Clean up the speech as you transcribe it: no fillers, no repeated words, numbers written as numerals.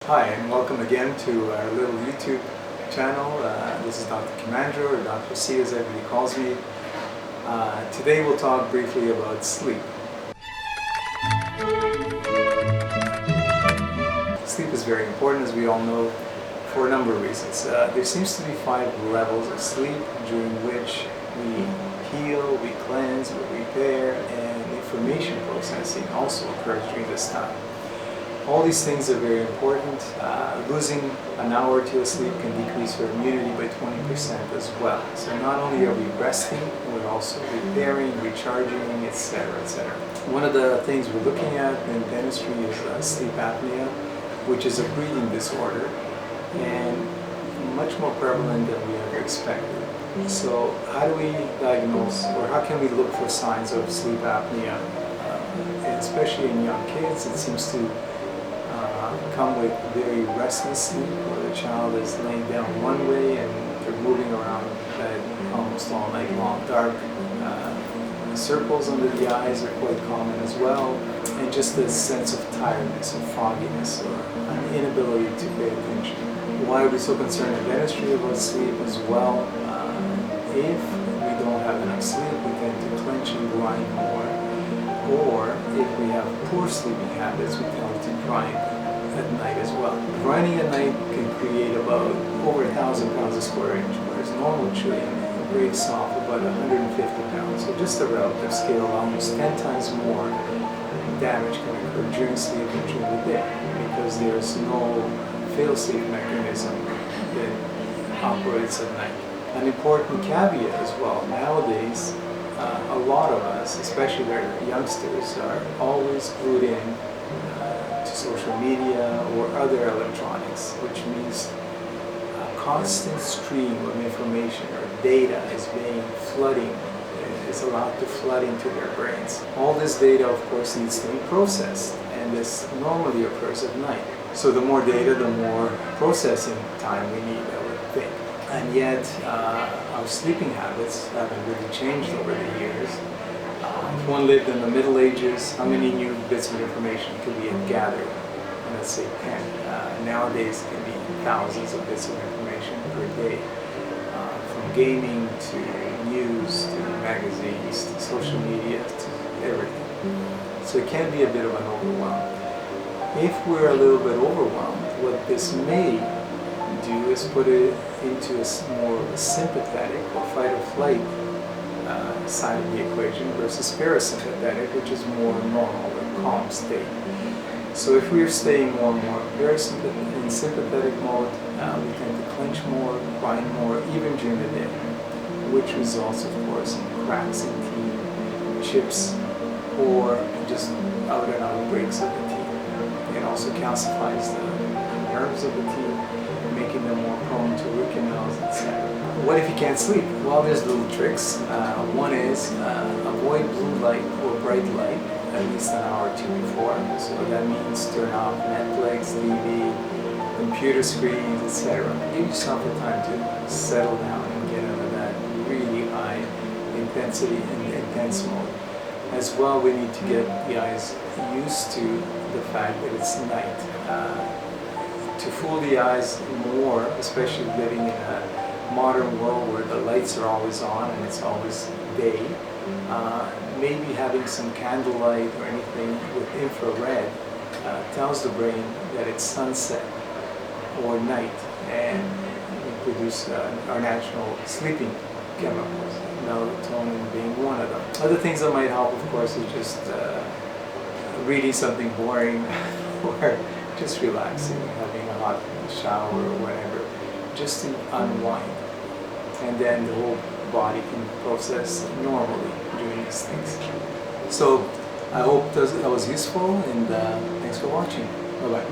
Hi, and welcome again to our little YouTube channel. This is Dr. Cumandra, or Dr. C as everybody calls me. Today we'll talk briefly about sleep. Sleep is very important, as we all know, for a number of reasons. There seems to be 5 levels of sleep during which we heal, we cleanse, we repair, and information processing also occurs during this time. All these things are very important. Losing an hour or two of sleep can decrease our immunity by 20% as well. So not only are we resting, we're also repairing, recharging, etc., etc. One of the things we're looking at in dentistry is sleep apnea, which is a breathing disorder and much more prevalent than we ever expected. So how do we diagnose, or how can we look for signs of sleep apnea? Especially in young kids, it seems to come with very restless sleep, where the child is laying down one way and they're moving around bed almost all night long. Dark circles under the eyes are quite common as well, and just a sense of tiredness or fogginess or an inability to pay attention. Why are we so concerned in dentistry about sleep as well? If we don't have enough sleep, we tend to clench and grind more, or if we have poor sleeping habits, we tend to grind at night as well. Grinding at night can create about over 1,000 pounds a square inch, whereas normal chewing breaks off about 150 pounds. So just a relative scale, almost 10 times more damage can occur during sleep than during the day, because there's no fail-safe mechanism that operates at night. An important caveat as well, nowadays a lot of us, especially our youngsters, are always glued in to social media or other electronics, which means a constant stream of information or data is allowed to flood into their brains. All this data, of course, needs to be processed, and this normally occurs at night. So the more data, the more processing time we need, I would think. And yet, our sleeping habits haven't really changed over the years. If one lived in the Middle Ages, how many new bits of information could we have gathered? Let's say 10. Nowadays, it can be thousands of bits of information per day, from gaming to news to magazines to social media to everything. So it can be a bit of an overwhelm. If we're a little bit overwhelmed, what this may do is put it into a more sympathetic or fight or flight side of the equation versus parasympathetic, which is more normal or calm state. So if we're staying more and more very in sympathetic mode, we tend to clench more, grind more, even during the day, which results, of course, in cracks in teeth, chips, or just out and out breaks of the teeth. It also calcifies the nerves of the teeth, making them more prone to root canals, etc. What if you can't sleep? Well, there's little tricks. One is avoid blue light or bright light at least an hour or two before. So that means turn off Netflix, TV, computer screens, etc. Give yourself the time to settle down and get out of that really high intensity and intense mode. As well, we need to get the eyes used to the fact that it's night. To fool the eyes more, especially living in a modern world where the lights are always on and it's always day, maybe having some candlelight or anything with infrared tells the brain that it's sunset or night, and we produce our natural sleeping chemicals, melatonin being one of them. Other things that might help, of course, is just reading something boring or just relaxing, having a hot shower or whatever, just to unwind. And then the whole body can process normally doing these things. So I hope that was useful, and thanks for watching. Bye-bye.